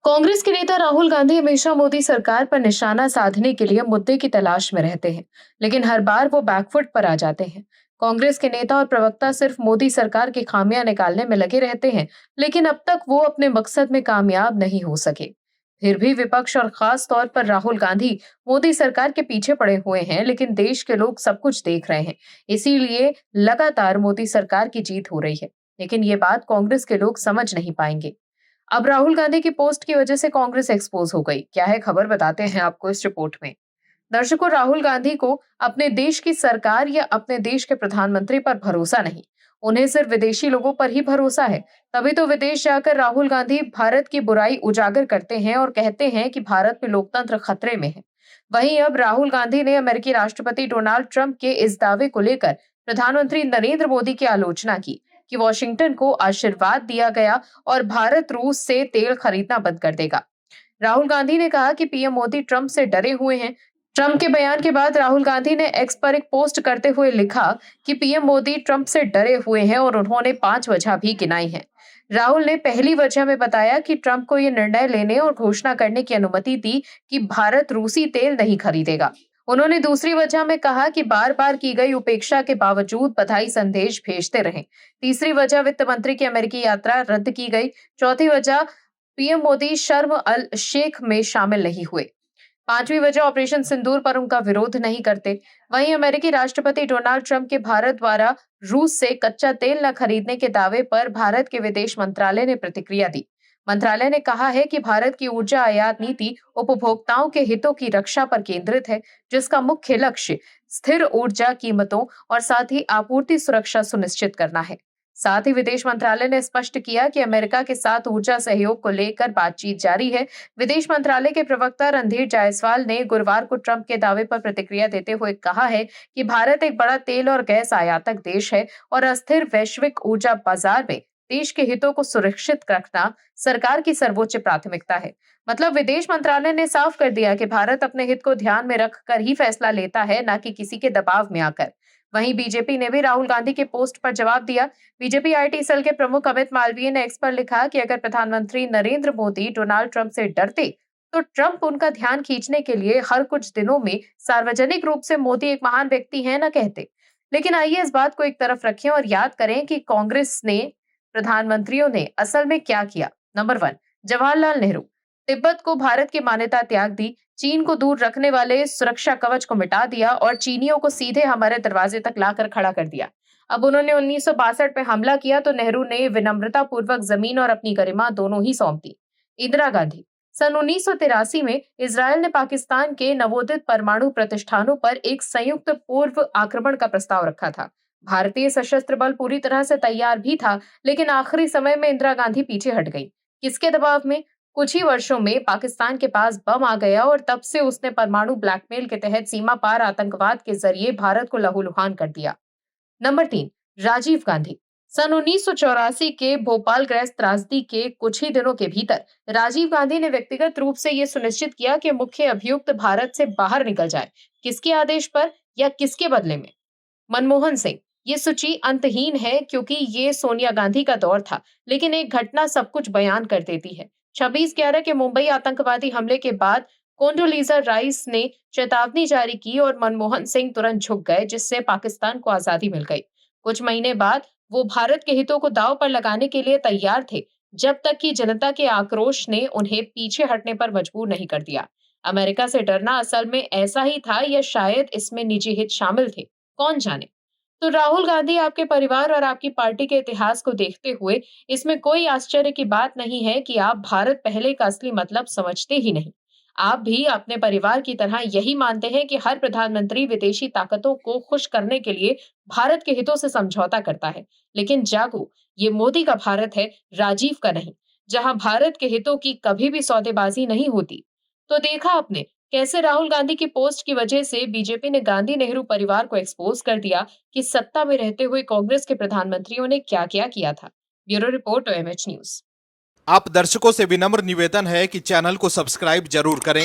कांग्रेस के नेता राहुल गांधी हमेशा मोदी सरकार पर निशाना साधने के लिए मुद्दे की तलाश में रहते हैं, लेकिन हर बार वो बैकफुट पर आ जाते हैं। कांग्रेस के नेता और प्रवक्ता सिर्फ मोदी सरकार की खामियां निकालने में लगे रहते हैं, लेकिन अब तक वो अपने मकसद में कामयाब नहीं हो सके। फिर भी विपक्ष और खास तौर पर राहुल गांधी मोदी सरकार के पीछे पड़े हुए हैं, लेकिन देश के लोग सब कुछ देख रहे हैं। इसीलिए लगातार मोदी सरकार की जीत हो रही है, लेकिन ये बात कांग्रेस के लोग समझ नहीं पाएंगे। अब राहुल गांधी की पोस्ट की वजह से कांग्रेस एक्सपोज हो गई। क्या है खबर, बताते हैं आपको इस रिपोर्ट में। दर्शकों, राहुल गांधी को अपने देश की सरकार या अपने देश के प्रधानमंत्री पर भरोसा नहीं, उन्हें सिर्फ विदेशी लोगों पर ही भरोसा है। तभी तो विदेश जाकर राहुल गांधी भारत की बुराई उजागर करते हैं और कहते हैं कि भारत में लोकतंत्र खतरे में है। वहीं अब राहुल गांधी ने अमेरिकी राष्ट्रपति डोनाल्ड ट्रंप के इस दावे को लेकर प्रधानमंत्री नरेंद्र मोदी की आलोचना की कि वॉशिंगटन को आशीर्वाद दिया गया और भारत रूस से तेल खरीदना बंद कर देगा। राहुल गांधी ने कहा कि पीएम मोदी ट्रंप से डरे हुए हैं। ट्रंप के बयान के बाद राहुल गांधी ने एक्स पर एक पोस्ट करते हुए लिखा कि पीएम मोदी ट्रंप से डरे हुए हैं और उन्होंने 5 वजह भी गिनाई है। राहुल ने पहली वजह में बताया कि ट्रंप को यह निर्णय लेने और घोषणा करने की अनुमति दी कि भारत रूसी तेल नहीं खरीदेगा। उन्होंने दूसरी वजह में कहा कि बार बार की गई उपेक्षा के बावजूद बधाई संदेश भेजते रहे। तीसरी वजह, वित्त मंत्री की अमेरिकी यात्रा रद्द की गई। चौथी वजह, पीएम मोदी शर्म अल शेख में शामिल नहीं हुए। पांचवी वजह, ऑपरेशन सिंदूर पर उनका विरोध नहीं करते। वहीं अमेरिकी राष्ट्रपति डोनाल्ड ट्रंप के भारत द्वारा रूस से कच्चा तेल न खरीदने के दावे पर भारत के विदेश मंत्रालय ने प्रतिक्रिया दी। मंत्रालय ने कहा है कि भारत की ऊर्जा आयात नीति उपभोक्ताओं के हितों की रक्षा पर केंद्रित है, जिसका मुख्य लक्ष्य स्थिर ऊर्जा कीमतों और साथ ही आपूर्ति सुरक्षा सुनिश्चित करना है। साथ ही विदेश मंत्रालय ने स्पष्ट किया कि अमेरिका के साथ ऊर्जा सहयोग को लेकर बातचीत जारी है। विदेश मंत्रालय के प्रवक्ता रणधीर जायसवाल ने गुरुवार को ट्रंप के दावे पर प्रतिक्रिया देते हुए कहा है कि भारत एक बड़ा तेल और गैस आयातक देश है और अस्थिर वैश्विक ऊर्जा बाजार में देश के हितों को सुरक्षित रखना सरकार की सर्वोच्च प्राथमिकता है। मतलब विदेश मंत्रालय ने साफ कर दिया कि भारत अपने हित को ध्यान में रखकर ही फैसला लेता है, न कि किसी के दबाव में आकर। वहीं बीजेपी ने भी राहुल गांधी के पोस्ट पर जवाब दिया। बीजेपी आईटी सेल के प्रमुख अमित मालवीय ने एक्स पर लिखा कि अगर प्रधानमंत्री नरेंद्र मोदी डोनाल्ड ट्रंप से डरते तो ट्रंप उनका ध्यान खींचने के लिए हर कुछ दिनों में सार्वजनिक रूप से मोदी एक महान व्यक्ति है न कहते। लेकिन आइए इस बात को एक तरफ रखें और याद करें कि कांग्रेस ने प्रधानमंत्रियों ने असल में क्या किया। नंबर 1, जवाहरलाल नेहरू। तिब्बत को भारत की मान्यता त्याग दी, चीन को दूर रखने वाले सुरक्षा कवच को मिटा दिया और चीनियों को सीधे हमारे दरवाजे तक लाकर खड़ा कर दिया। अब उन्होंने 1962 में हमला किया तो नेहरू ने विनम्रता पूर्वक जमीन और अपनी गरिमा दोनों ही सौंप दी। इंदिरा गांधी। सन 1983 में इजरायल ने पाकिस्तान के नवोदित परमाणु प्रतिष्ठानों पर एक संयुक्त पूर्व आक्रमण का प्रस्ताव रखा था। भारतीय सशस्त्र बल पूरी तरह से तैयार भी था, लेकिन आखिरी समय में इंदिरा गांधी पीछे हट गई। किसके दबाव में? कुछ ही वर्षों में पाकिस्तान के पास बम आ गया और तब से उसने परमाणु ब्लैकमेल के तहत सीमा पार आतंकवाद के जरिए भारत को लहूलुहान कर दिया। नंबर 3, राजीव गांधी। सन 1984 के भोपाल गैस त्रासदी के कुछ ही दिनों के भीतर राजीव गांधी ने व्यक्तिगत रूप से यह सुनिश्चित किया कि मुख्य अभियुक्त भारत से बाहर निकल जाए। किसके आदेश पर या किसके बदले में? मनमोहन सिंह। ये सूची अंतहीन है क्योंकि ये सोनिया गांधी का दौर था, लेकिन एक घटना सब कुछ बयान कर देती है। 26/11 के मुंबई आतंकवादी हमले के बाद कोंडोलीजा राइस ने चेतावनी जारी की और मनमोहन सिंह तुरंत झुक गए, जिससे पाकिस्तान को आजादी मिल गई। कुछ महीने बाद वो भारत के हितों को दांव पर लगाने के लिए तैयार थे, जब तक कि जनता के आक्रोश ने उन्हें पीछे हटने पर मजबूर नहीं कर दिया। अमेरिका से डरना असल में ऐसा ही था या शायद इसमें निजी हित शामिल थे, कौन जाने। तो राहुल गांधी, आपके परिवार और आपकी पार्टी के इतिहास को देखते हुए इसमें कोई आश्चर्य की बात नहीं है कि आप भारत पहले का असली मतलब समझते ही नहीं। आप भी अपने परिवार की तरह यही मानते हैं कि हर प्रधानमंत्री विदेशी ताकतों को खुश करने के लिए भारत के हितों से समझौता करता है। लेकिन जागो, ये मोदी का भारत है, राजीव का नहीं, जहां भारत के हितों की कभी भी सौदेबाजी नहीं होती। तो देखा आपने कैसे राहुल गांधी की पोस्ट की वजह से बीजेपी ने गांधी नेहरू परिवार को एक्सपोज कर दिया कि सत्ता में रहते हुए कांग्रेस के प्रधानमंत्रियों ने क्या क्या किया था। Bureau report, OMH news. आप दर्शकों से विनम्र निवेदन है कि चैनल को सब्सक्राइब जरूर करें